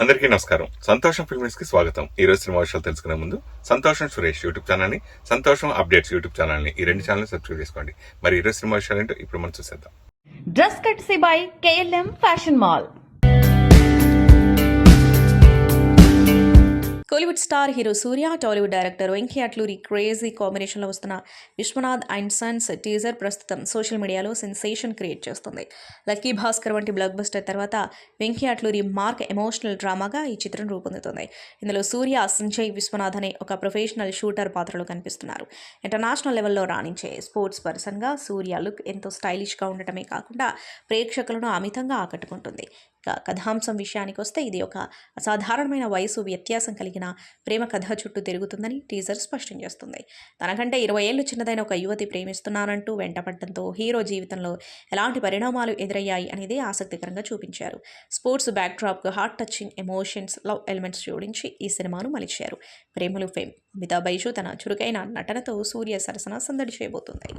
అందరికీ నమస్కారం. సంతోషం ఫిల్మ్స్ కి స్వాగతం. ఈ రోజు సినిమా విషయాలు తెలుసుకునే ముందు సంతోషం సురేష్ యూట్యూబ్ ఛానల్ ని, సంతోషం అప్డేట్స్ యూట్యూబ్ ఛానల్ ని, ఈ రెండు ఛానల్ సబ్స్క్రైబ్ చేసుకోండి. మరి ఈ రోజు సినిమా విషయాలు ఏంటో ఇప్పుడు మనం చూసేద్దాం. Dress కట్సీ by KLM fashion mall. Kollywood star hero Surya, Tollywood director Venky Atluri crazy కాంబినేషన్లో వస్తున్న విశ్వనాథ్ అండ్ సన్స్ టీజర్ ప్రస్తుతం సోషల్ మీడియాలో సెన్సేషన్ క్రియేట్ చేస్తుంది. లక్కీ భాస్కర్ వంటి బ్లాక్ బస్టర్ తర్వాత వెంకీ అట్లూరి మార్క్ ఎమోషనల్ డ్రామాగా ఈ చిత్రం రూపొందుతుంది. ఇందులో సూర్య సంజయ్ విశ్వనాథ్ అనే ఒక ప్రొఫెషనల్ షూటర్ పాత్రలో కనిపిస్తున్నారు. ఇంటర్నేషనల్ లెవెల్లో రాణించే స్పోర్ట్స్ పర్సన్గా సూర్య లుక్ ఎంతో స్టైలిష్గా ఉండటమే కాకుండా ప్రేక్షకులను అమితంగా ఆకట్టుకుంటుంది. కథాంశం విషయానికి వస్తే ఇది ఒక అసాధారణమైన వయసు వ్యత్యాసం కలిగిన ప్రేమ కథ చుట్టూ తిరుగుతుందని టీజర్ స్పష్టం చేస్తుంది. తనకంటే 20 ఏళ్లు చిన్నదైన ఒక యువతి ప్రేమిస్తున్నానంటూ వెంటపడడంతో హీరో జీవితంలో ఎలాంటి పరిణామాలు ఎదురయ్యాయి అనేది ఆసక్తికరంగా చూపించారు. స్పోర్ట్స్ బ్యాక్డ్రాప్కు heart touching emotions, love elements జోడించి ఈ సినిమాను మలిచారు. ప్రేమలు ఫేమ్ అమితాబ్ బైజు తన చురుకైన నటనతో సూర్య సరసన సందడి చేయబోతుంది.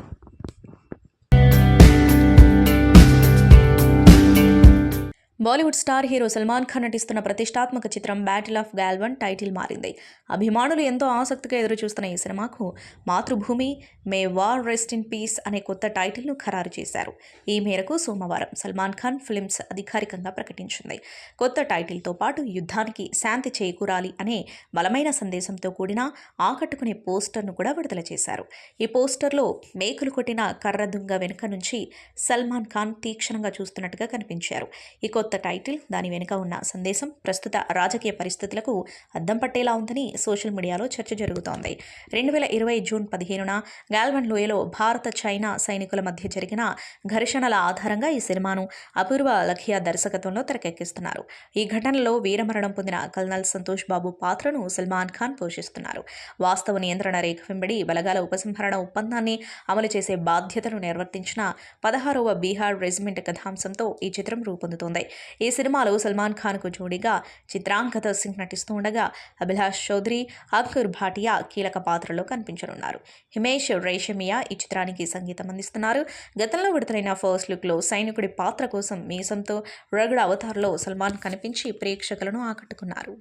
బాలీవుడ్ స్టార్ హీరో సల్మాన్ ఖాన్ నటిస్తున్న ప్రతిష్టాత్మక చిత్రం బ్యాటిల్ ఆఫ్ గాల్వన్ టైటిల్ మారింది. అభిమానులు ఎంతో ఆసక్తిగా ఎదురుచూస్తున్న ఈ సినిమాకు మాతృభూమి మే వార్ రెస్ట్ ఇన్ పీస్ అనే కొత్త టైటిల్ను ఖరారు చేశారు. ఈ మేరకు సోమవారం సల్మాన్ ఖాన్ ఫిల్మ్స్ అధికారికంగా ప్రకటించింది. కొత్త టైటిల్తో పాటు యుద్ధానికి శాంతి చేకూరాలి అనే బలమైన సందేశంతో కూడిన ఆకట్టుకునే పోస్టర్ను కూడా విడుదల చేశారు. ఈ పోస్టర్లో మేకులు కొట్టిన కర్రదుంగ వెనుక నుంచి సల్మాన్ ఖాన్ తీక్షణంగా చూస్తున్నట్టుగా కనిపించారు. ఈ కొత్త టైటిల్, దాని వెనుక ఉన్న సందేశం ప్రస్తుత రాజకీయ పరిస్థితులకు అద్దం పట్టేలా ఉందని సోషల్ మీడియాలో చర్చ జరుగుతోంది. 2020 జూన్ 15న గాల్వన్ లోయలో భారత చైనా సైనికుల మధ్య జరిగిన ఘర్షణల ఆధారంగా ఈ సినిమాను అపూర్వ లఖియా దర్శకత్వంలో తెరకెక్కిస్తున్నారు. ఈ ఘటనలో వీరమరణం పొందిన కల్నల్ సంతోష్ బాబు పాత్రను సల్మాన్ ఖాన్ పోషిస్తున్నారు. వాస్తవ నియంత్రణ రేఖ వెంబడి బలగాల ఉపసంహరణ ఒప్పందాన్ని అమలు చేసే బాధ్యతను నిర్వర్తించిన 16వ బీహార్ రెజిమెంట్ కథాంశంతో ఈ చిత్రం రూపొందుతోంది. ఈ సినిమాలో సల్మాన్ ఖాన్కు జోడీగా చిత్రాంగద సింగ్ నటిస్తూ ఉండగా అభిలాష్ చౌదరి, అంకుర్ భాటియా కీలక పాత్రలో కనిపించనున్నారు. హిమేష్ రేషమియా ఈ చిత్రానికి సంగీతం అందిస్తున్నారు. గతంలో విడుదలైన ఫస్ట్ లుక్లో సైనికుడి పాత్ర కోసం మీసంతో రగడ్ అవతార్లో సల్మాన్ కనిపించి ప్రేక్షకులను ఆకట్టుకున్నారు.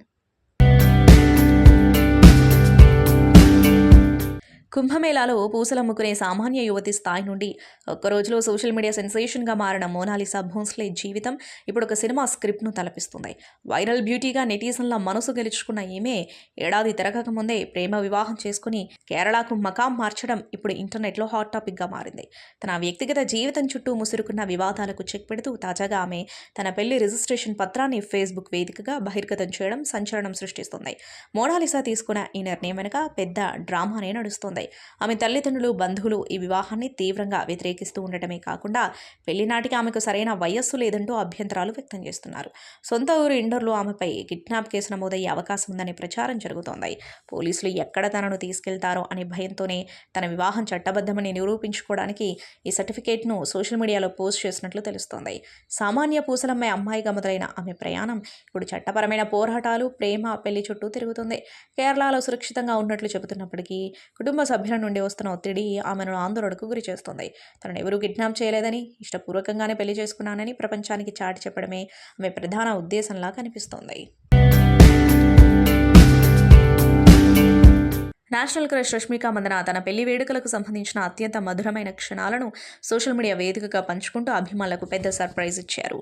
కుంభమేళాలో పూసలమ్ముకునే సామాన్య యువతి స్థాయి నుండి ఒక్కరోజులో సోషల్ మీడియా సెన్సేషన్గా మారిన మోనాలిసా భోన్స్లే జీవితం ఇప్పుడు ఒక సినిమా స్క్రిప్ట్ను తలపిస్తుంది. వైరల్ బ్యూటీగా నెటిజన్ల మనసు గెలుచుకున్న ఈమె ఏడాది తిరగక ముందే ప్రేమ వివాహం చేసుకుని కేరళకు మకాం మార్చడం ఇప్పుడు ఇంటర్నెట్లో హాట్ టాపిక్గా మారింది. తన వ్యక్తిగత జీవితం చుట్టూ ముసురుకున్న వివాదాలకు చెక్ పెడుతూ తాజాగా ఆమె తన పెళ్లి రిజిస్ట్రేషన్ పత్రాన్ని ఫేస్బుక్ వేదికగా బహిర్గతం చేయడం సంచలనం సృష్టిస్తుంది. మోనాలిసా తీసుకున్న ఈ నిర్ణయం వెనుక పెద్ద డ్రామానే నడుస్తుంది. ఆమె తల్లిదండ్రులు, బంధువులు ఈ వివాహాన్ని తీవ్రంగా వ్యతిరేకిస్తూ ఉండటమే కాకుండా పెళ్లినాటికి ఆమెకు సరైన వయస్సు లేదంటూ అభ్యంతరాలు వ్యక్తం చేస్తున్నారు. సొంత ఊరు ఇండోర్లో ఆమెపై కిడ్నాప్ కేసు నమోదయ్యే అవకాశం ఉందనే ప్రచారం జరుగుతోంది. పోలీసులు ఎక్కడ తనను తీసుకెళ్తారో అనే భయంతోనే తన వివాహం చట్టబద్ధమని నిరూపించుకోవడానికి ఈ సర్టిఫికేట్ను సోషల్ మీడియాలో పోస్ట్ చేసినట్లు తెలుస్తోంది. సామాన్య పూసలమ్మే అమ్మాయిగా మొదలైన ఆమె ప్రయాణం ఇప్పుడు చట్టపరమైన పోరాటాలు, ప్రేమ, పెళ్లి చుట్టూ తిరుగుతుంది. కేరళలో సురక్షితంగా ఉన్నట్లు చెబుతున్నప్పటికీ కుటుంబ సభ్యుల నుండి వస్తున్న ఒత్తిడి ఆమెను ఆందోళనకు గురి చేస్తుంది. తనను ఎవరూ కిడ్నాప్ చేయలేదని, ఇష్టపూర్వకంగానే పెళ్లి చేసుకున్నానని ప్రపంచానికి చాటి చెప్పడమే ఆమె ప్రధాన ఉద్దేశంలా కనిపిస్తోంది. నేషనల్ క్రష్ రష్మిక మందన తన పెళ్లి వేడుకలకు సంబంధించిన అత్యంత మధురమైన క్షణాలను సోషల్ మీడియా వేదికగా పంచుకుంటూ అభిమానులకు పెద్ద సర్ప్రైజ్ ఇచ్చారు.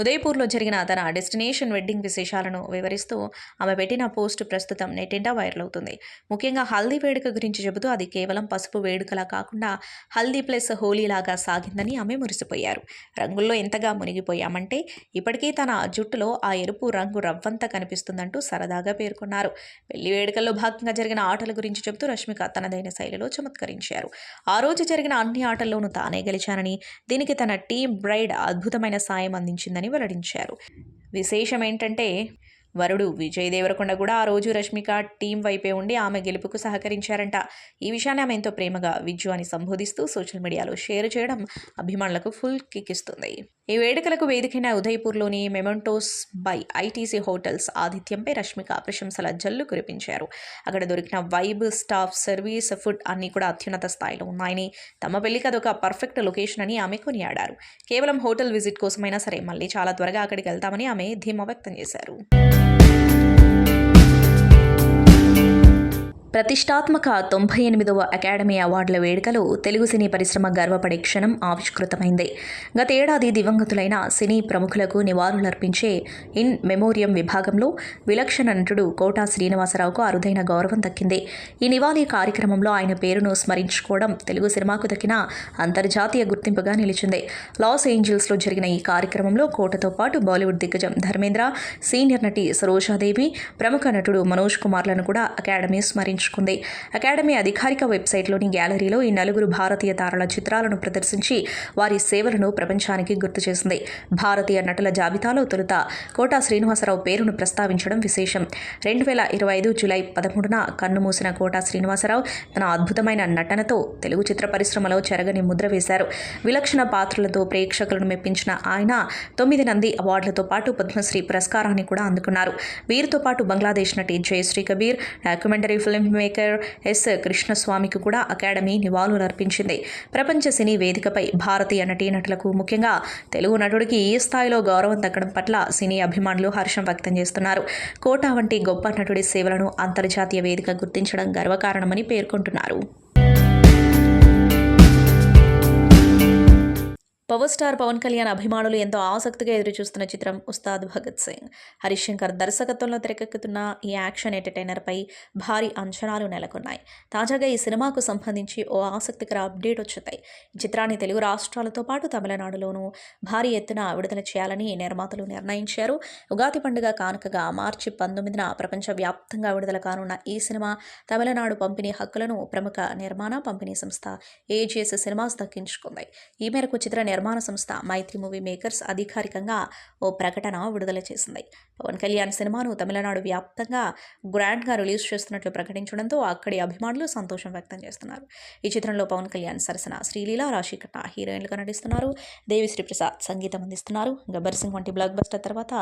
ఉదయపూర్లో జరిగిన తన డెస్టినేషన్ వెడ్డింగ్ విశేషాలను వివరిస్తూ ఆమె పెట్టిన పోస్ట్ ప్రస్తుతం నెట్టింట వైరల్ అవుతుంది. ముఖ్యంగా హల్దీ వేడుక గురించి చెబుతూ అది కేవలం పసుపు వేడుకలా కాకుండా హల్దీ ప్లస్ హోలీలాగా సాగిందని ఆమె మురిసిపోయారు. రంగుల్లో ఎంతగా మునిగిపోయామంటే ఇప్పటికీ తన జుట్టులో ఆ ఎరుపు రంగు రవ్వంతా కనిపిస్తుందంటూ సరదాగా పేర్కొన్నారు. పెళ్లి వేడుకల్లో భాగంగా జరిగిన ఆటల గురించి చెబుతూ రష్మిక తనదైన శైలిలో చమత్కరించారు. ఆ రోజు జరిగిన అన్ని ఆటల్లోనూ తానే గెలిచానని, దీనికి తన టీమ్ బ్రైడ్ అద్భుతమైన సాయం అందించిందని వెల్లడించారు. విశేషం ఏంటంటే వరుడు విజయ్ దేవరకొండ కూడా ఆ రోజు రష్మిక టీం వైపే ఉండి ఆమె గెలుపుకు సహకరించారంట. ఈ విషయాన్ని ఆమె ఎంతో ప్రేమగా విజ్జు అని సంబోధిస్తూ సోషల్ మీడియాలో షేర్ చేయడం అభిమానులకు ఫుల్ కిక్ ఇస్తుంది. ఈ వేడుకలకు వేదికైన ఉదయపూర్లోని మెమెంటోస్ బై ఐటీసీ హోటల్స్ ఆతిథ్యంపై రష్మిక ప్రశంసల జల్లు కురిపించారు. అక్కడ దొరికిన వైబ్, స్టాఫ్, సర్వీస్, ఫుడ్ అన్నీ కూడా అత్యున్నత స్థాయిలో ఉన్నాయని, తమ పెళ్లికి అదొక పర్ఫెక్ట్ లొకేషన్ అని ఆమె కొనియాడారు. కేవలం హోటల్ విజిట్ కోసమైనా సరే మళ్ళీ చాలా త్వరగా అక్కడికి వెళ్తామని ఆమె ధీమా వ్యక్తం చేశారు. ప్రతిష్టాత్మక 98వ అకాడమీ అవార్డుల వేడుకలో తెలుగు సినీ పరిశ్రమ గర్వపడే క్షణం ఆవిష్కృతమైంది. గత ఏడాది దివంగతులైన సినీ ప్రముఖులకు నివాళులర్పించే ఇన్ మెమోరియం విభాగంలో విలక్షణ నటుడు కోటా శ్రీనివాసరావుకు అరుదైన గౌరవం దక్కింది. ఈ నివాళి కార్యక్రమంలో ఆయన పేరును స్మరించుకోవడం తెలుగు సినిమాకు దక్కిన అంతర్జాతీయ గుర్తింపుగా నిలిచింది. లాస్ ఏంజల్స్లో జరిగిన ఈ కార్యక్రమంలో కోటతో పాటు బాలీవుడ్ దిగ్గజం ధర్మేంద్ర, సీనియర్ నటి సరోజాదేవి, ప్రముఖ నటుడు మనోజ్ కుమార్లను కూడా అకాడమీ స్మరించుకుంది. అకాడమీ అధికారిక వెబ్సైట్లోని గ్యాలరీలో ఈ నలుగురు భారతీయ తారల చిత్రాలను ప్రదర్శించి వారి సేవలను ప్రపంచానికి గుర్తు చేసింది. భారతీయ నటుల జాబితాలో తొలుత కోటా శ్రీనివాసరావు పేరును ప్రస్తావించడం విశేషం. 2025 జూలై 13న కన్నుమూసిన కోటా శ్రీనివాసరావు తన అద్భుతమైన నటనతో తెలుగు చిత్ర పరిశ్రమలో చెరగని ముద్ర వేశారు. విలక్షణ పాత్రలతో ప్రేక్షకులను మెప్పించిన ఆయన 9 నంది అవార్డులతో పాటు పద్మశ్రీ పురస్కారాన్ని కూడా అందుకున్నారు. వీరితో పాటు బంగ్లాదేశ్ నటి Jayashree Kabir, documentary film maker S కృష్ణస్వామికి కూడా అకాడమీ నివాళులర్పించింది. ప్రపంచ సినీ వేదికపై భారతీయ నటీనటులకు, ముఖ్యంగా తెలుగు నటుడికి ఈ స్థాయిలో గౌరవం దక్కడం పట్ల సినీ అభిమానులు హర్షం వ్యక్తం చేస్తున్నారు. కోటా వంటి గొప్ప నటుడి సేవలను అంతర్జాతీయ వేదిక గుర్తించడం గర్వకారణమని పేర్కొంటున్నారు. పవర్ స్టార్ పవన్ కళ్యాణ్ అభిమానులు ఎంతో ఆసక్తిగా ఎదురుచూస్తున్న చిత్రం ఉస్తాద్ భగత్ సింగ్. హరీష్ శంకర్ దర్శకత్వంలో తెరకెక్కుతున్న ఈ యాక్షన్ ఎంటర్టైనర్పై భారీ అంచనాలు నెలకొన్నాయి. తాజాగా ఈ సినిమాకు సంబంధించి ఓ ఆసక్తికర అప్డేట్ వచ్చింది. ఈ చిత్రాన్ని తెలుగు రాష్ట్రాలతో పాటు తమిళనాడులోనూ భారీ ఎత్తున విడుదల చేయాలని నిర్మాతలు నిర్ణయించారు. ఉగాది పండుగ కానుకగా మార్చి 19న ప్రపంచవ్యాప్తంగా విడుదల కానున్న ఈ సినిమా తమిళనాడు పంపిణీ హక్కులను ప్రముఖ నిర్మాణ పంపిణీ సంస్థ ఏజిఎస్ సినిమాస్ దక్కించుకుంది. ఈ మేరకు చిత్ర నిర్మాణ సంస్థ మైత్రి మూవీ మేకర్స్ అధికారికంగా ఓ ప్రకటన విడుదల చేసింది. పవన్ కళ్యాణ్ సినిమాను తమిళనాడు వ్యాప్తంగా గ్రాండ్గా రిలీజ్ చేస్తున్నట్లు ప్రకటించడంతో అక్కడి అభిమానులు సంతోషం వ్యక్తం చేస్తున్నారు. ఈ చిత్రంలో పవన్ కళ్యాణ్ సరసన శ్రీలీల, రాశిఖన్నా హీరోయిన్లుగా నటిస్తున్నారు. దేవిశ్రీ ప్రసాద్ సంగీతం అందిస్తున్నారు. గబ్బర్ సింగ్ వంటి బ్లాక్ బస్టర్ తర్వాత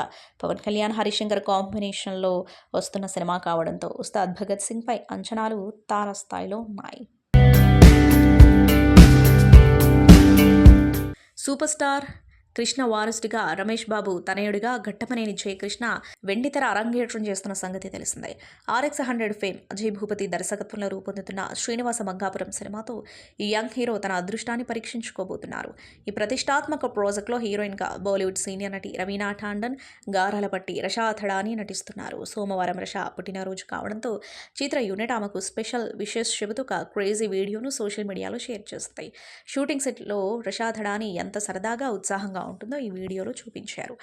పవన్ కళ్యాణ్, హరీష్ శంకర్ కాంబినేషన్లో వస్తున్న సినిమా కావడంతో ఉస్తాద్ భగత్ సింగ్ పై అంచనాలు తారాస్థాయిలో ఉన్నాయి. సూపర్ స్టార్ కృష్ణ వారసుడిగా రమేష్ బాబు తనయుడిగా ఘట్టమనేని జయకృష్ణ వెండితెర అరంగేట్రం చేస్తున్న సంగతి తెలిసిందే. RX 100 ఫేమ్ అజయ్ భూపతి దర్శకత్వంలో రూపొందుతున్న శ్రీనివాస మంగాపురం సినిమాతో ఈ యంగ్ హీరో తన అదృష్టాన్ని పరీక్షించుకోబోతున్నారు. ఈ ప్రతిష్టాత్మక ప్రాజెక్టులో హీరోయిన్గా బాలీవుడ్ సీనియర్ నటి రవీనా టాండన్, గారాలపట్టి రషా థడాని నటిస్తున్నారు. సోమవారం రషా పుట్టినరోజు కావడంతో చిత్ర యూనిట్ ఆమెకు స్పెషల్ విషెస్ చెబుతూ ఒక క్రేజీ వీడియోను సోషల్ మీడియాలో షేర్ చేస్తాయి. షూటింగ్ సెట్లో రషా థడాని ఎంత సరదాగా, ఉత్సాహంగా ఉంటుందో ఈ వీడియోలో చూపించారు.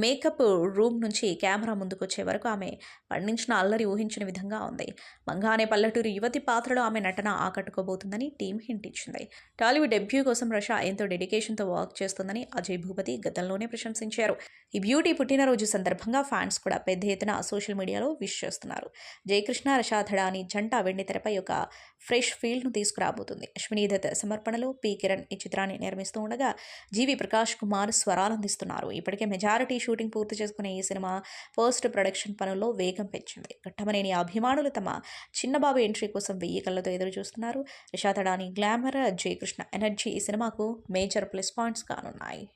మేకప్ రూమ్ నుంచి కెమెరా ముందుకొచ్చే వరకు ఆమె పండించిన అల్లరి ఊహించిన విధంగా ఉంది. మంగా అనే పల్లెటూరు యువతి పాత్రలో ఆమె నటన ఆకట్టుకోబోతుందని టీం హింట్ ఇచ్చింది. టాలీవుడ్ డెబ్యూ కోసం రషా ఎంతో డెడికేషన్తో వర్క్ చేస్తుందని అజయ్ భూపతి గతంలోనే ప్రశంసించారు. ఈ బ్యూటీ పుట్టినరోజు సందర్భంగా ఫ్యాన్స్ కూడా పెద్ద ఎత్తున సోషల్ మీడియాలో విష్ చేస్తున్నారు. జయకృష్ణ, రషా థడాని జంట వెండితెరపై ఒక ఫ్రెష్ ఫీల్డ్ను తీసుకురాబోతుంది. అశ్విని దత్ సమర్పణలో పి కిరణ్ ఈ చిత్రాన్ని నిర్మిస్తూ ఉండగా జీవి ప్రకాష్ కుమార్ స్వరాలందిస్తున్నారు. ఇప్పటికే మెజారిటీ షూటింగ్ పూర్తి చేసుకునే ఈ సినిమా పోస్ట్ ప్రొడక్షన్ పనుల్లో వేగం పెంచింది. ఘట్టమనేని అభిమానులు తమ చిన్నబాబు ఎంట్రీ కోసం 1000 కళ్ళతో ఎదురు చూస్తున్నారు. రషా థడాని గ్లామర్, జయకృష్ణ ఎనర్జీ ఈ సినిమాకు మేజర్ ప్లస్ పాయింట్స్ కానున్నాయి.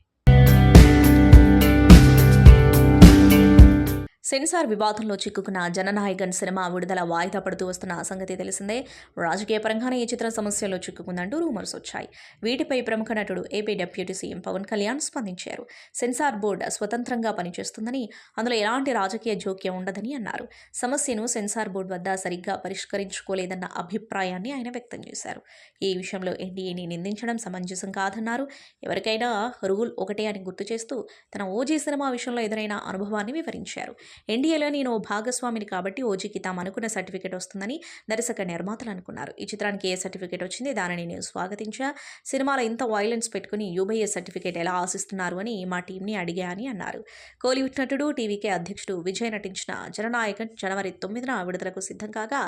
సెన్సార్ వివాదంలో చిక్కుకున్న జననాయకన్ సినిమా విడుదల వాయిదా పడుతూ వస్తున్న సంగతి తెలిసిందే. రాజకీయ పరంగానే ఈ చిత్రం సమస్యలో చిక్కుకుందంటూ రూమర్స్ వచ్చాయి. వీటిపై ప్రముఖ నటుడు AP deputy CM Pawan Kalyan స్పందించారు. సెన్సార్ బోర్డు స్వతంత్రంగా పనిచేస్తుందని, అందులో ఎలాంటి రాజకీయ జోక్యం ఉండదని అన్నారు. సమస్యను సెన్సార్ బోర్డు వద్ద సరిగ్గా పరిష్కరించుకోలేదన్న అభిప్రాయాన్ని ఆయన వ్యక్తం చేశారు. ఈ విషయంలో ఎన్డీఏని నిందించడం సమంజసం కాదన్నారు. ఎవరికైనా రూల్ ఒకటే అని గుర్తు చేస్తూ తన ఓజీ సినిమా విషయంలో ఎదురైన అనుభవాన్ని వివరించారు. ఎన్డీఏలో నేను భాగస్వామిని కాబట్టి ఓజీకి తాము అనుకున్న సర్టిఫికేట్ వస్తుందని దర్శక నిర్మాతలు అనుకున్నారు. ఈ చిత్రానికి ఏ సర్టిఫికేట్ వచ్చింది, దానిని నేను స్వాగతించా. సినిమాలో ఇంత వైలెన్స్ పెట్టుకుని యూబీఏ సర్టిఫికేట్ ఎలా ఆశిస్తున్నారు అని మా టీంని అడిగా అని అన్నారు. కోలీవుడ్ నటుడు, టీవీకే అధ్యక్షుడు విజయ్ నటించిన జననాయకన్ జనవరి 9న విడుదలకు సిద్ధం కాగా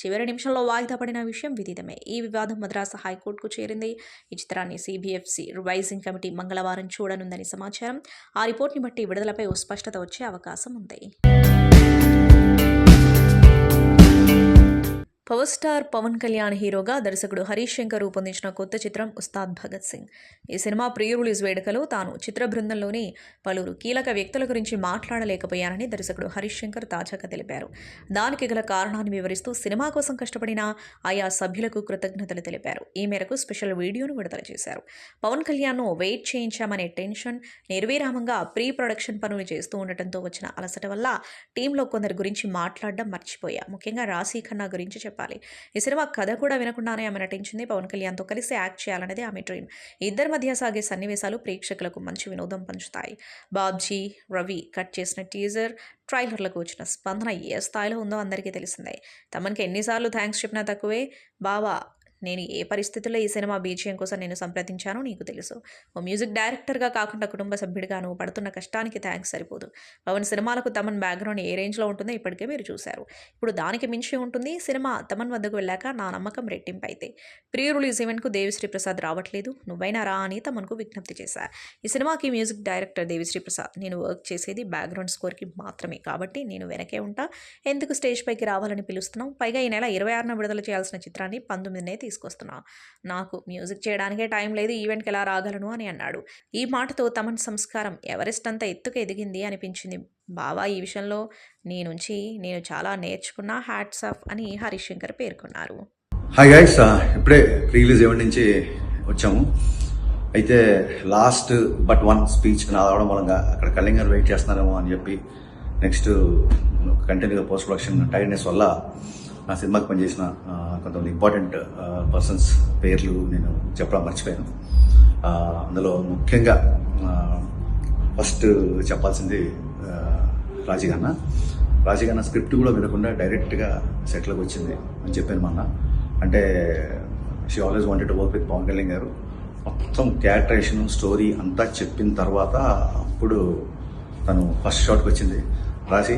చివరి నిమిషంలో వాయిదా పడిన విషయం విదితమే. ఈ వివాదం మద్రాసు హైకోర్టుకు చేరింది. ఈ చిత్రాన్ని CBFC రివైజింగ్ కమిటీ మంగళవారం చూడనుందని సమాచారం. ఆ రిపోర్ట్ని బట్టి విడుదలపై ఓ స్పష్టత వచ్చే అవకాశం ఉంది. పవర్ స్టార్ పవన్ కళ్యాణ్ హీరోగా దర్శకుడు హరీష్ శంకర్ రూపొందించిన కొత్త చిత్రం ఉస్తాద్ భగత్ సింగ్. ఈ సినిమా ప్రీ రిలీజ్ వేడుకలో తాను చిత్ర బృందంలోని పలువురు కీలక వ్యక్తుల గురించి మాట్లాడలేకపోయానని దర్శకుడు హరీష్ శంకర్ తాజాగా తెలిపారు. దానికి గల కారణాన్ని వివరిస్తూ సినిమా కోసం కష్టపడిన ఆయా సభ్యులకు కృతజ్ఞతలు తెలిపారు. ఈ మేరకు స్పెషల్ వీడియోను విడుదల చేశారు. పవన్ కళ్యాణ్ను వెయిట్ చేయించామనే టెన్షన్, నిర్విరామంగా ప్రీ ప్రొడక్షన్ పనులు చేస్తూ ఉండటంతో వచ్చిన అలసట వల్ల టీంలో కొందరి గురించి మాట్లాడడం మర్చిపోయా. ముఖ్యంగా రాశీ ఖన్నా గురించి చెప్పాలి. ఈ సినిమా కథ కూడా వినకుండానే ఆమె నటించింది. పవన్ కళ్యాణ్తో కలిసి యాక్ట్ చేయాలనేది ఆమె డ్రీమ్. ఇద్దరి మధ్య సాగే సన్నివేశాలు ప్రేక్షకులకు మంచి వినోదం పంచుతాయి. బాబ్జీ, రవి కట్ చేసిన టీజర్, ట్రైలర్లకు వచ్చిన స్పందన ఏ స్థాయిలో ఉందో అందరికీ తెలిసిందే. తమకి ఎన్నిసార్లు థ్యాంక్స్ చెప్పినా తక్కువే. బావా, నేను ఏ పరిస్థితుల్లో ఈ సినిమా బీజిఎం కోసం నేను సంప్రదించానో నీకు తెలుసు. ఓ మ్యూజిక్ డైరెక్టర్గా కాకుండా కుటుంబ సభ్యుడిగా నువ్వు పడుతున్న కష్టానికి థ్యాంక్స్ సరిపోదు. పవన్ సినిమాలకు తమన్ బ్యాక్గ్రౌండ్ ఏ రేంజ్లో ఉంటుందో ఇప్పటికే మీరు చూశారు. ఇప్పుడు దానికి మించి ఉంటుంది. సినిమా తమన్ వద్దకు వెళ్ళాక నా నమ్మకం రెట్టింపు అయితే. ప్రీ రిలీజ్ ఈవెంట్కు దేవిశ్రీ ప్రసాద్ రావట్లేదు, నువ్వైనా రా అని తమన్కు విజ్ఞప్తి చేశారు. ఈ సినిమాకి మ్యూజిక్ డైరెక్టర్ దేవిశ్రీ ప్రసాద్. నేను వర్క్ చేసేది బ్యాక్గ్రౌండ్ స్కోర్కి మాత్రమే కాబట్టి నేను వెనకే ఉంటా. ఎందుకు స్టేజ్ పైకి రావాలని పిలుస్తున్నావు? పైగా ఈ నెల 26న విడుదల చేయాల్సిన చిత్రాన్ని 19నే తీసుకొస్తున్నా. నాకు మ్యూజిక్ చేయడానికే టైం లేదు, ఈవెంట్కి ఎలా రాగలను అని అన్నాడు. ఈ మాటతో తమన్ సంస్కారం ఎవరెస్ట్ అంత ఎత్తుకు ఎదిగింది అనిపించింది. బావా, ఈ విషయంలో నీ నుంచి నేను చాలా నేర్చుకున్నా, హ్యాట్స్ ఆఫ్ అని హరీష్ శంకర్ పేర్కొన్నారు. హాయ్ గైస్, ఇప్పుడే రిలీజ్ ఈవెంట్ నుంచి వచ్చాము. అయితే లాస్ట్ బట్ వన్ స్పీచ్ రావడం మూలంగా అక్కడ కళ్యాణ్ గారు వెయిట్ చేస్తున్నారేమో అని చెప్పి నెక్స్ట్ కంటిన్యూగా పోస్ట్ ప్రొడక్షన్ టైర్డ్నెస్ వల్ల నా సినిమాకి పనిచేసిన కొంతమంది ఇంపార్టెంట్ పర్సన్స్ పేర్లు నేను చెప్పడం మర్చిపోయాను. అందులో ముఖ్యంగా ఫస్ట్ చెప్పాల్సింది రాజీగన్న స్క్రిప్ట్ కూడా వినకుండా డైరెక్ట్గా సెట్లోకి వచ్చింది అని చెప్పాను మొన్న. అంటే she always wanted to work with Pawan Kalyan garu. మొత్తం క్యారెక్టరేషన్, స్టోరీ అంతా చెప్పిన తర్వాత అప్పుడు తను ఫస్ట్ షాట్కి వచ్చింది. రాజీ,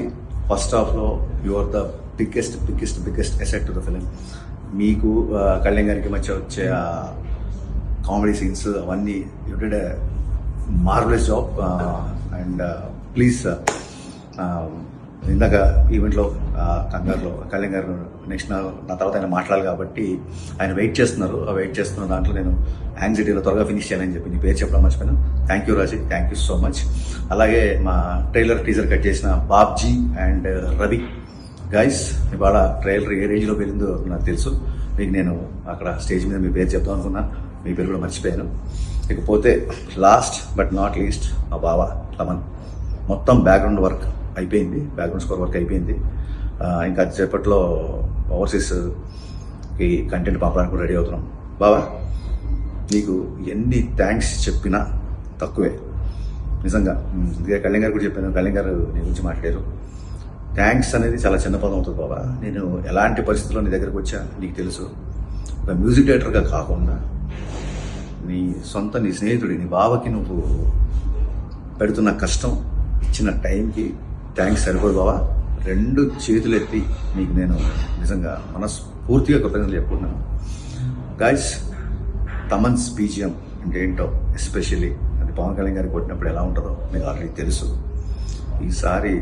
ఫస్ట్ హాఫ్లో you are the biggest asset to the film. మీకు కళ్యాణ్ గారికి మధ్య వచ్చే కామెడీ సీన్స్ అవన్నీ you did a marvellous job. And please, ఇందాక ఈవెంట్లో కంగారులో కళ్యాణ్ గారు నెక్స్ట్ నా తర్వాత ఆయన మాట్లాడాలి కాబట్టి ఆయన వెయిట్ చేస్తున్నారు. ఆ వెయిట్ చేస్తున్న దాంట్లో నేను యాంగ్జైటీలో త్వరగా ఫినిష్ చేయాలని చెప్పి నీ పేరు చెప్పడం మర్చిపోయాను. Thank you Raji, thank you so much. అలాగే మా ట్రైలర్ టీజర్ కట్ చేసిన బాబ్జీ అండ్ రవి గైస్, ఇవాళ ట్రైలర్ ఏ రేంజ్లో వెళ్ళిందో నాకు తెలుసు. మీకు నేను అక్కడ స్టేజ్ మీద మీ పేరు చెప్తాం అనుకున్నా, మీ పేరు కూడా మర్చిపోయాను. ఇకపోతే లాస్ట్ బట్ నాట్ లీస్ట్ మా బావ తమన్. మొత్తం బ్యాక్గ్రౌండ్ వర్క్ అయిపోయింది, బ్యాక్గ్రౌండ్ స్కోర్ వర్క్ అయిపోయింది. ఇంకా సేపట్లో ఓవర్సీస్కి కంటెంట్ పంపడానికి రెడీ అవుతున్నాం. బావా, నీకు ఎన్ని థ్యాంక్స్ చెప్పినా తక్కువే నిజంగా. ఇదే కళ్యాణ్ గారు కూడా చెప్పాను, కళ్యాణ్ గారు నీ గురించి మాట్లాడారు. థ్యాంక్స్ అనేది చాలా చిన్న పదం అవుతుంది బాబా. నేను ఎలాంటి పరిస్థితుల్లో నీ దగ్గరకు వచ్చా నీకు తెలుసు. ఒక మ్యూజిక్ డైరెక్టర్గా కాకుండా నీ స్నేహితుడి, నీ బావకి నువ్వు పెడుతున్న కష్టం, ఇచ్చిన టైంకి థ్యాంక్స్ సరిపోదు బావా. 2 చేతులు ఎత్తి మీకు నేను నిజంగా మనస్ఫూర్తిగా కృతజ్ఞతలు చెప్పుకుంటున్నాను. గైస్, తమన్స్ బీజిఎం అంటే ఏంటో, ఎస్పెషల్లీ అది పవన్ కళ్యాణ్ గారికి కొట్టినప్పుడు ఎలా ఉంటుందో మీకు ఆల్రెడీ తెలుసు. ఈసారి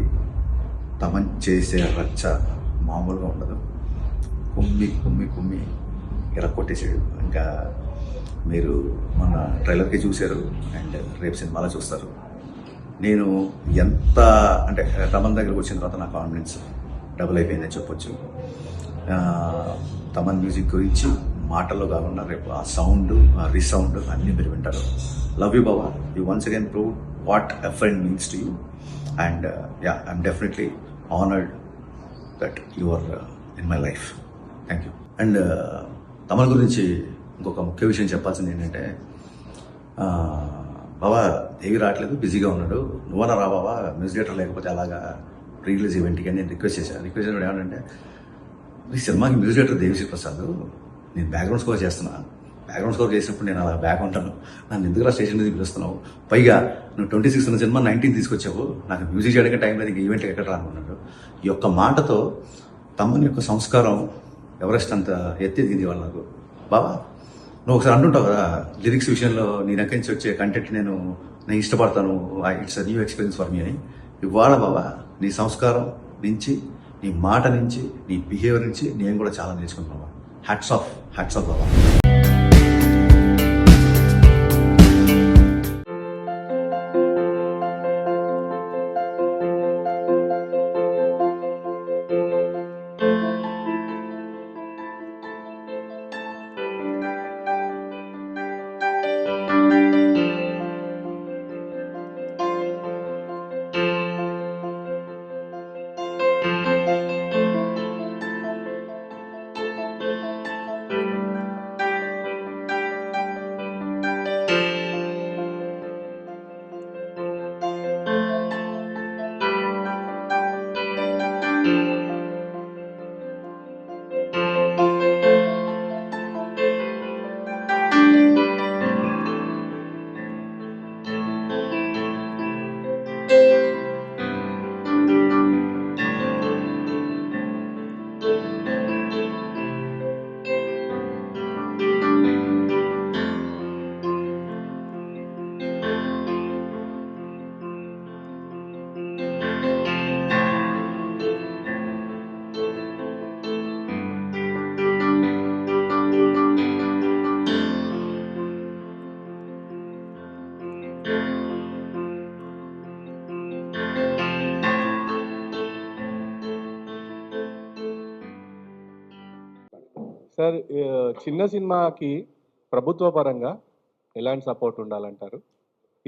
తమన్ చేసే రచ్చ మామూలుగా ఉండదు. కుమ్మి ఇలా కొట్టేసాడు. ఇంకా మీరు మన ట్రైలర్కి చూశారు అండ్ రేపు సినిమాలో చూస్తారు. నేను ఎంత అంటే తమన్ దగ్గరకు వచ్చిన తర్వాత నా కాన్ఫిడెన్స్ డబుల్ అయిపోయిందని చెప్పొచ్చు. తమన్ మ్యూజిక్ గురించి మాటల్లో కాకుండా రేపు ఆ సౌండ్, ఆ రీసౌండ్ అన్నీ మీరు వింటారు. Love you Baba. You once again prove what a friend means to you. And yeah, I'm definitely honored that you are in my life. Thank you. And Thaman గురించి ఇంకొక ముఖ్య విషయం చెప్పాల్సింది ఏంటంటే, బాబా ఏవి రావట్లేదు, బిజీగా ఉన్నాడు, నువ్వన్నా రా బాబా, మ్యూజిక్ డైరెక్టర్ లేకపోతే అలాగా ప్రీ రిలీజ్ ఈవెంట్కి అని నేను రిక్వెస్ట్ చేశాను. రిక్వెస్ట్ చేసినప్పుడు ఏమంటే, ఈ సినిమాకి మ్యూజిక్ డైరెక్టర్ దేవిశ్రీ ప్రసాద్, నేను బ్యాక్గ్రౌండ్ స్కోర్ చేస్తున్నా. బ్యాక్గ్రౌండ్ స్కోర్ చేసినప్పుడు నేను అలా బ్యాక్ ఉంటాను, నన్ను ఎందుకు స్టేషన్ మీద పిలుస్తున్నావు? పైగా నువ్వు 26 ఉన్న సినిమా 19 తీసుకొచ్చావు, నాకు మ్యూజిక్ చేయడానికి టైం లేదు, ఇంక ఈవెంట్కి ఎక్కడ రానుకున్నాడు. ఈ యొక్క మాటతో తమన్ యొక్క సంస్కారం ఎవరెస్ట్ అంత ఎత్తిదిగింది వాళ్ళు నాకు. బాబా, నువ్వు ఒకసారి అంటుంటావు కదా, లిరిక్స్ విషయంలో నీ దగ్గర నుంచి వచ్చే కంటెంట్ నేను ఇష్టపడతాను, it's a new experience for me అని. ఇవాళ బాబా నీ సంస్కారం నుంచి నీ మాట నుంచి, నీ బిహేవియర్ నుంచి నేను కూడా చాలా నేర్చుకుంటున్నాను. హ్యాట్స్ ఆఫ్ బాబా. సార్, చిన్న సినిమాకి ప్రభుత్వ పరంగా ఎలాంటి సపోర్ట్ ఉండాలంటారు?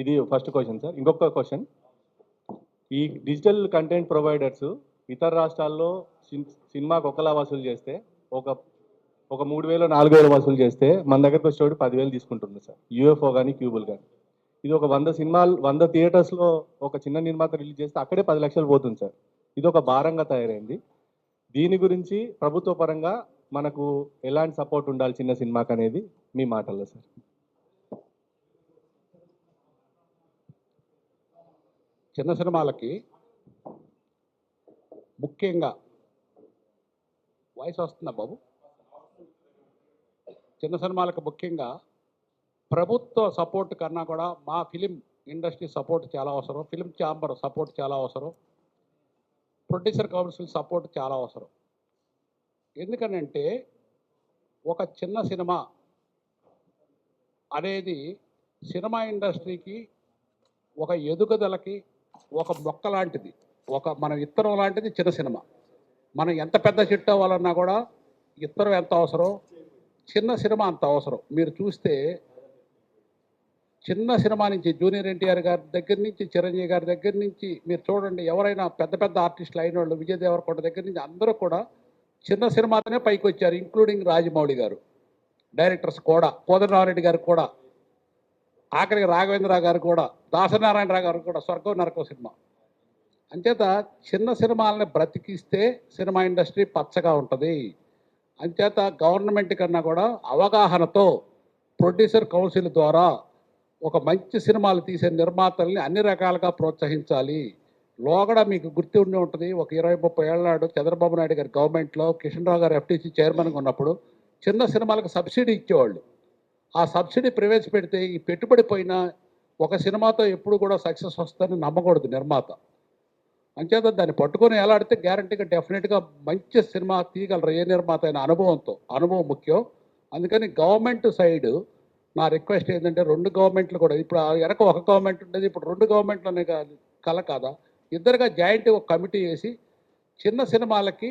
ఇది ఫస్ట్ క్వశ్చన్ సార్. ఇంకొక క్వశ్చన్, ఈ డిజిటల్ కంటెంట్ ప్రొవైడర్స్ ఇతర రాష్ట్రాల్లో సినిమాకి ఒకలా వసూలు చేస్తే ఒక 3,000 4,000 వసూలు చేస్తే మన దగ్గరకు వచ్చేవాడు 10,000 తీసుకుంటుంది సార్, యూఎఫ్ఓ కానీ క్యూబుల్ కానీ. ఇది ఒక 100 థియేటర్స్లో ఒక చిన్న నిర్మాత రిలీజ్ చేస్తే అక్కడే 10 లక్షలు పోతుంది సార్. ఇది ఒక భారంగా తయారైంది. దీని గురించి ప్రభుత్వ పరంగా మనకు ఎలాంటి సపోర్ట్ ఉండాలి చిన్న సినిమాకి అనేది మీ మాటల్లో సార్. చిన్న సినిమాలకి ముఖ్యంగా వాయిస్ వస్తుందా బాబు? చిన్న సినిమాలకు ముఖ్యంగా ప్రభుత్వ సపోర్ట్ కన్నా కూడా మా ఫిలిం ఇండస్ట్రీ సపోర్ట్ చాలా అవసరం. ఫిలిం ఛాంబర్ సపోర్ట్ చాలా అవసరం. ప్రొడ్యూసర్ కౌన్సిల్ సపోర్ట్ చాలా అవసరం. ఎందుకనంటే ఒక చిన్న సినిమా అనేది సినిమా ఇండస్ట్రీకి ఒక ఎదుగుదలకి ఒక మొక్క లాంటిది, మన విత్తనం లాంటిది చిన్న సినిమా. మనం ఎంత పెద్ద చెట్టు అవ్వాలన్నా కూడా విత్తనం ఎంత అవసరం, చిన్న సినిమా అంత అవసరం. మీరు చూస్తే చిన్న సినిమా నుంచి జూనియర్ ఎన్టీఆర్ గారి దగ్గర నుంచి, చిరంజీవి గారి దగ్గర నుంచి మీరు చూడండి, ఎవరైనా పెద్ద పెద్ద ఆర్టిస్టులు అయిన వాళ్ళు, విజయ్ దేవరకొండ దగ్గర నుంచి అందరూ కూడా చిన్న సినిమాతోనే పైకి వచ్చారు. ఇంక్లూడింగ్ రాజమౌళి గారు, డైరెక్టర్స్ కూడా, కోదండరామిరెడ్డి గారు కూడా, ఆఖరికి రాఘవేంద్రరావు గారు కూడా, దాసనారాయణరావు గారు కూడా స్వర్గం నరకం సినిమా. అంచేత చిన్న సినిమాలని బ్రతికిస్తే సినిమా ఇండస్ట్రీ పచ్చగా ఉంటుంది. అంచేత గవర్నమెంట్ కన్నా కూడా అవగాహనతో ప్రొడ్యూసర్ కౌన్సిల్ ద్వారా ఒక మంచి సినిమాలు తీసే నిర్మాతల్ని అన్ని రకాలుగా ప్రోత్సహించాలి. లోగడ మీకు గుర్తు ఉండి ఉంటుంది, ఒక 20-30 ఏళ్ళ నాడు చంద్రబాబు నాయుడు గారి గవర్నమెంట్లో కిషన్ రావు గారు ఎఫ్టీసీ చైర్మన్గా ఉన్నప్పుడు చిన్న సినిమాలకు సబ్సిడీ ఇచ్చేవాళ్ళు. ఆ సబ్సిడీ ప్రవేశపెడితే ఈ పెట్టుబడి పోయిన ఒక సినిమాతో ఎప్పుడు కూడా సక్సెస్ వస్తుందని నమ్మకూడదు నిర్మాత. అంచేత దాన్ని పట్టుకొని ఎలాడితే గ్యారంటీగా డెఫినెట్గా మంచి సినిమా తీయగలరు ఏ నిర్మాత అయిన అనుభవంతో. అనుభవం ముఖ్యం. అందుకని గవర్నమెంట్ సైడ్ నా రిక్వెస్ట్ ఏంటంటే, 2 గవర్నమెంట్లు కూడా, ఇప్పుడు వెనక ఒక గవర్నమెంట్ ఉండేది, ఇప్పుడు 2 గవర్నమెంట్లనే కల కాదా, ఇద్దరుగా జాయింట్ ఒక కమిటీ వేసి చిన్న సినిమాలకి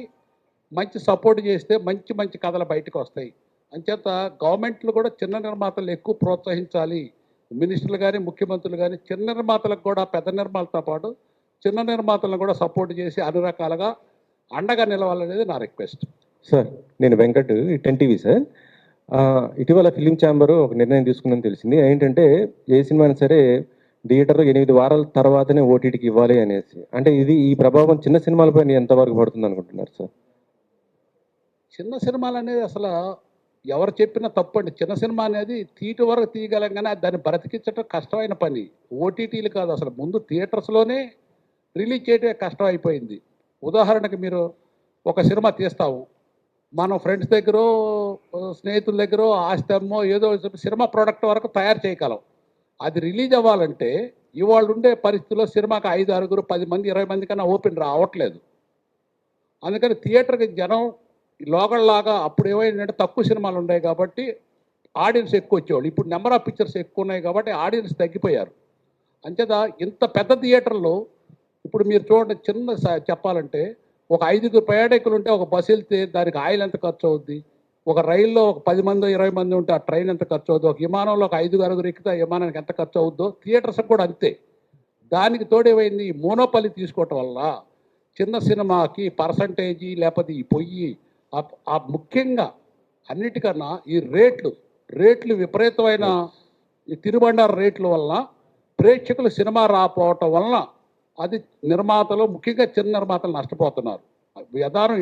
మంచి సపోర్ట్ చేస్తే మంచి మంచి కథలు బయటకు వస్తాయి. అంచేత గవర్నమెంట్లు కూడా చిన్న నిర్మాతలు ఎక్కువ ప్రోత్సహించాలి. మినిస్టర్లు కానీ, ముఖ్యమంత్రులు కానీ చిన్న నిర్మాతలకు కూడా పెద్ద నిర్మాతలతో పాటు చిన్న నిర్మాతలను కూడా సపోర్ట్ చేసి అన్ని రకాలుగా అండగా నిలవాలనేది నా రిక్వెస్ట్. సార్, నేను వెంకట్, 10 టీవీ సార్. ఇటీవల ఫిలిం ఛాంబర్ ఒక నిర్ణయం తీసుకుందని తెలిసింది. ఏంటంటే ఏ సినిమా అయినా సరే థియేటర్ 8 వారాల తర్వాతనే ఓటీటీకి ఇవ్వాలి అనేసి. అంటే ఈ ప్రభావం చిన్న సినిమాలపై ఎంతవరకు పడుతుంది అనుకుంటున్నారు సార్? చిన్న సినిమాలు అనేది అసలు ఎవరు చెప్పినా తప్పండి. చిన్న సినిమా అనేది తీటి వరకు తీయగలం, కానీ దాన్ని బ్రతికించడం కష్టమైన పని. ఓటీటీలు కాదు, అసలు ముందు థియేటర్స్లోనే రిలీజ్ చేయడమే కష్టం అయిపోయింది. ఉదాహరణకి మీరు ఒక సినిమా తీస్తాము, మనం ఫ్రెండ్స్ దగ్గర, స్నేహితుల దగ్గర ఆస్తమ్మో ఏదో సినిమా ప్రోడక్ట్ వరకు తయారు చేయగలం. అది రిలీజ్ అవ్వాలంటే ఇవాళ ఉండే పరిస్థితుల్లో సినిమాకి 5, 6, 10 మంది, 20 మంది కన్నా ఓపెన్ రావట్లేదు. అందుకని థియేటర్కి జనం లోగల్లాగా అప్పుడు ఏమైందంటే తక్కువ సినిమాలు ఉన్నాయి కాబట్టి ఆడియన్స్ ఎక్కువ వచ్చేవాళ్ళు. ఇప్పుడు నెంబర్ ఆఫ్ పిక్చర్స్ ఎక్కువ ఉన్నాయి కాబట్టి ఆడియన్స్ తగ్గిపోయారు. అంచేత ఇంత పెద్ద థియేటర్లో ఇప్పుడు మీరు చూడండి, చెప్పాలంటే ఒక 5 ప్రయాణికులు ఉంటే ఒక బస్సు వెళ్తే దానికి ఆయిల్ ఎంత ఖర్చు అవుద్ది, ఒక రైల్లో ఒక 10 మంది 20 మంది ఉంటే ఆ ట్రైన్ ఎంత ఖర్చు అవుద్ది, ఒక విమానంలో ఒక 5 ఎక్కితే ఆ విమానానికి ఎంత ఖర్చు అవుద్దో థియేటర్స్ కూడా అంతే. దానికి తోడేమైంది, ఈ మోనోపలి తీసుకోవటం వల్ల చిన్న సినిమాకి పర్సంటేజీ లేకపోతే ఈ పొయ్యి ఆ ముఖ్యంగా అన్నిటికన్నా ఈ రేట్లు విపరీతమైన ఈ తిరుబండారు రేట్ల వలన ప్రేక్షకులు సినిమా రాపోవటం వలన అది నిర్మాతలు, ముఖ్యంగా చిన్న నిర్మాతలు నష్టపోతున్నారు.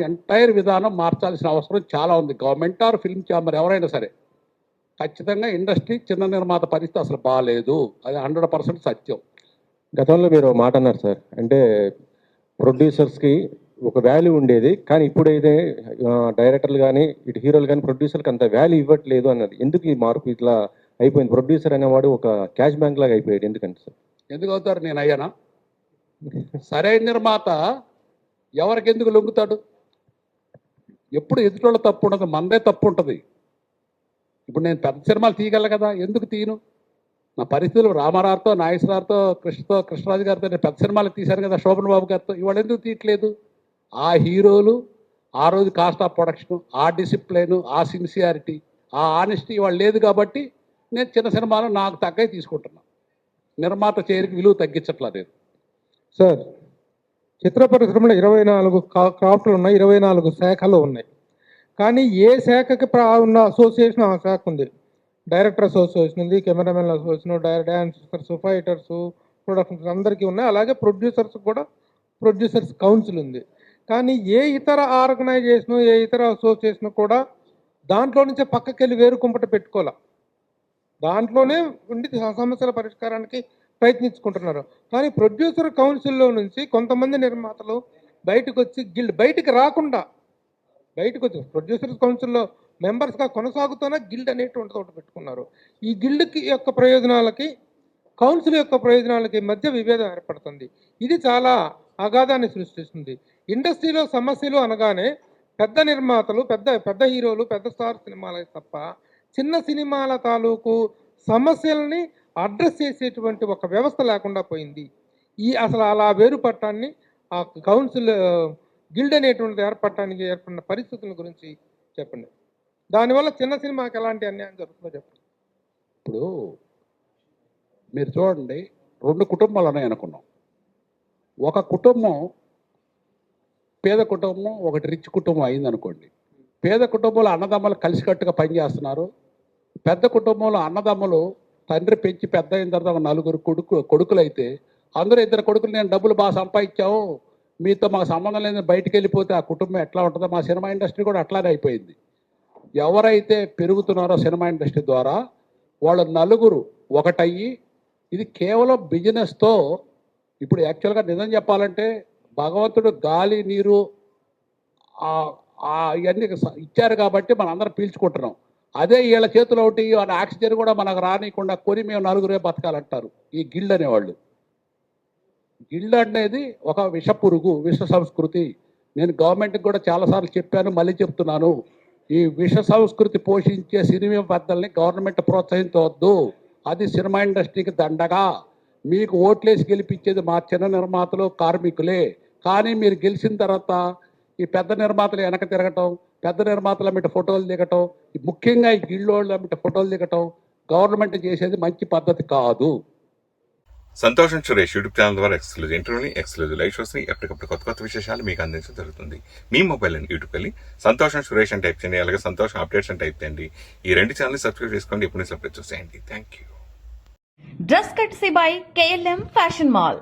ఎంటైర్ విధానం మార్చాల్సిన అవసరం చాలా ఉంది. గవర్నమెంట్ ఆర్ ఫిల్మ్ ఛాంబర్ ఎవరైనా సరే ఖచ్చితంగా ఇండస్ట్రీ చిన్న నిర్మాత పరిస్థితి అసలు బాగాలేదు, అది 100% సత్యం. గతంలో మీరు ఒక మాట అన్నారు సార్, అంటే ప్రొడ్యూసర్స్కి ఒక వాల్యూ ఉండేది, కానీ ఇప్పుడైతే డైరెక్టర్లు కానీ ఇటు హీరోలు కానీ ప్రొడ్యూసర్కి అంత వాల్యూ ఇవ్వట్లేదు అన్నది. ఎందుకు ఈ మార్పు ఇట్లా అయిపోయింది? ప్రొడ్యూసర్ అనేవాడు ఒక క్యాష్ బ్యాంక్ లాగా అయిపోయాడు, ఎందుకంటే సార్? ఎందుకు అవుతారు? నేను అయ్యానా? సరైన నిర్మాత ఎవరికి ఎందుకు లొంగుతాడు? ఎప్పుడు ఎదుటోళ్ళ తప్పు ఉండదు, మనదే తప్పు ఉంటుంది. ఇప్పుడు నేను పెద్ద సినిమాలు తీయగలను కదా, ఎందుకు తీయను? నా పరిస్థితులు రామారావుతో, నాగేశ్వరరావుతో, కృష్ణరాజు గారితో నేను పెద్ద సినిమాలు తీశాను కదా, శోభన్ బాబు గారితో. ఇవాళ ఎందుకు తీయట్లేదు? ఆ హీరోలు ఆ రోజు కాస్ట్ ఆఫ్ ప్రొడక్షన్, ఆ డిసిప్లైన్, ఆ సిన్సియారిటీ, ఆ ఆనెస్టీ ఇవాళ లేదు కాబట్టి నేను చిన్న సినిమాలు నాకు తగ్గ తీసుకుంటున్నాను. నిర్మాత చేరికి విలువ తగ్గించట్లేదు. సార్, చిత్ర పరిశ్రమలో 24 క్రాఫ్ట్లు ఉన్నాయి, 24 శాఖలు ఉన్నాయి. కానీ ఏ శాఖకి ఉన్న అసోసియేషన్ ఆ శాఖ ఉంది. డైరెక్టర్ అసోసియేషన్ ఉంది, cameraman association, dancers, fighters, productions అందరికీ ఉన్నాయి. అలాగే ప్రొడ్యూసర్స్ కూడా ప్రొడ్యూసర్స్ కౌన్సిల్ ఉంది. కానీ ఏ ఇతర ఆర్గనైజేషను, ఏ ఇతర అసోసియేషన్ కూడా దాంట్లో నుంచే పక్కకెళ్ళి వేరు కుంపట పెట్టుకోవాలి. దాంట్లోనే ఉండి సమస్యల పరిష్కారానికి ప్రయత్నించుకుంటున్నారు. కానీ ప్రొడ్యూసర్ కౌన్సిల్లో నుంచి కొంతమంది నిర్మాతలు బయటకు వచ్చి బయటికి రాకుండా బయటకు వచ్చి ప్రొడ్యూసర్స్ కౌన్సిల్లో మెంబర్స్గా కొనసాగుతూనే గిల్డ్ అనేటువంటి ఒకటి పెట్టుకున్నారు. ఈ గిల్డ్కి యొక్క ప్రయోజనాలకి, కౌన్సిల్ యొక్క ప్రయోజనాలకి మధ్య విభేదం ఏర్పడుతుంది. ఇది చాలా అగాధాన్ని సృష్టిస్తుంది. ఇండస్ట్రీలో సమస్యలు అనగానే పెద్ద నిర్మాతలు, పెద్ద హీరోలు, పెద్ద స్టార్ సినిమాలకి తప్ప చిన్న సినిమాల తాలూకు సమస్యల్ని అడ్రస్ చేసేటువంటి ఒక వ్యవస్థ లేకుండా పోయింది. అసలు అలా వేరుపట్టాన్ని, ఆ కౌన్సిల్ గిల్డ్ అనేటువంటిది ఏర్పడటానికి ఏర్పడిన పరిస్థితుల గురించి చెప్పండి. దానివల్ల చిన్న సినిమాకి ఎలాంటి అన్యాయం జరుగుతుందో చెప్పండి. ఇప్పుడు మీరు చూడండి, 2 కుటుంబాలు ఉన్నాయి అనుకున్నాం. ఒక కుటుంబం పేద కుటుంబం, ఒకటి రిచ్ కుటుంబం అయింది అనుకోండి. పేద కుటుంబంలో అన్నదమ్ములు కలిసికట్టుగా పనిచేస్తున్నారు. పెద్ద కుటుంబంలో అన్నదమ్ములు తండ్రి పెంచి పెద్ద అయిన తర్వాత 4 కొడుకులు అయితే అందరూ 2 కొడుకులు నేను డబ్బులు బాగా సంపాదించాము, మీతో మాకు సంబంధం లేదని బయటికి వెళ్ళిపోతే ఆ కుటుంబం ఎట్లా ఉంటుందో, మా సినిమా ఇండస్ట్రీ కూడా అట్లానే అయిపోయింది. ఎవరైతే పెరుగుతున్నారో సినిమా ఇండస్ట్రీ ద్వారా వాళ్ళ 4 ఒకటయ్యి, ఇది కేవలం బిజినెస్తో. ఇప్పుడు యాక్చువల్గా నిజం చెప్పాలంటే భగవంతుడు గాలి, నీరు ఇవన్నీ ఇచ్చారు కాబట్టి మనం అందరం పీల్చుకుంటున్నాం. అదే వీళ్ళ చేతిలో ఒకటి ఆక్సిజన్ కూడా మనకు రానియకుండా కొని మేము 4 బతకాలంటారు ఈ గిల్డ్ అనేవాళ్ళు. గిల్డ్ అనేది ఒక విష పురుగు, విష సంస్కృతి. నేను గవర్నమెంట్కి కూడా చాలాసార్లు చెప్పాను, మళ్ళీ చెప్తున్నాను. ఈ విష సంస్కృతి పోషించే సినిమా పెద్దల్ని గవర్నమెంట్ ప్రోత్సహించవద్దు. అది సినిమా ఇండస్ట్రీకి దండగా. మీకు ఓట్లేసి గెలిపించేది మా చిన్న నిర్మాతలు, కార్మికులే. కానీ మీరు గెలిచిన తర్వాత ఈ పెద్ద నిర్మాతలు వెనక తిరగటం, పెద్ద నిర్మాతల మీద ఫోటోలు దిగటం, ముఖ్యంగా ఈ గిల్లోళ్ళ మీద ఫోటోలు దిగటం గవర్నమెంట్ చేసేది మంచి పద్ధతి కాదు. సంతోషం సురేష్ యూట్యూబ్ ఛానల్ ద్వారా ఎక్స్క్లూజివ్ ఇంటర్వ్యూని, ఎక్స్క్లూజివ్ లైవ్ షోస్ని ఎప్పటికప్పుడు కొత్త విశేషాలు మీకు అందించడం జరుగుతుంది. మీ మొబైల్ అని యూట్యూబ్ వెళ్ళి సంతోషం సురేష్ అని టైప్ చేయండి, అలాగే సంతోషం అప్డేట్స్ అని టైప్ చేయండి. ఈ 2 ఛానల్ని సబ్స్క్రైబ్ చేసుకోండి, ఎప్పుడు సబ్స్క్రైబ్ చూసేయండి. Thank you. Dress కట్సీ by KLM fashion mall.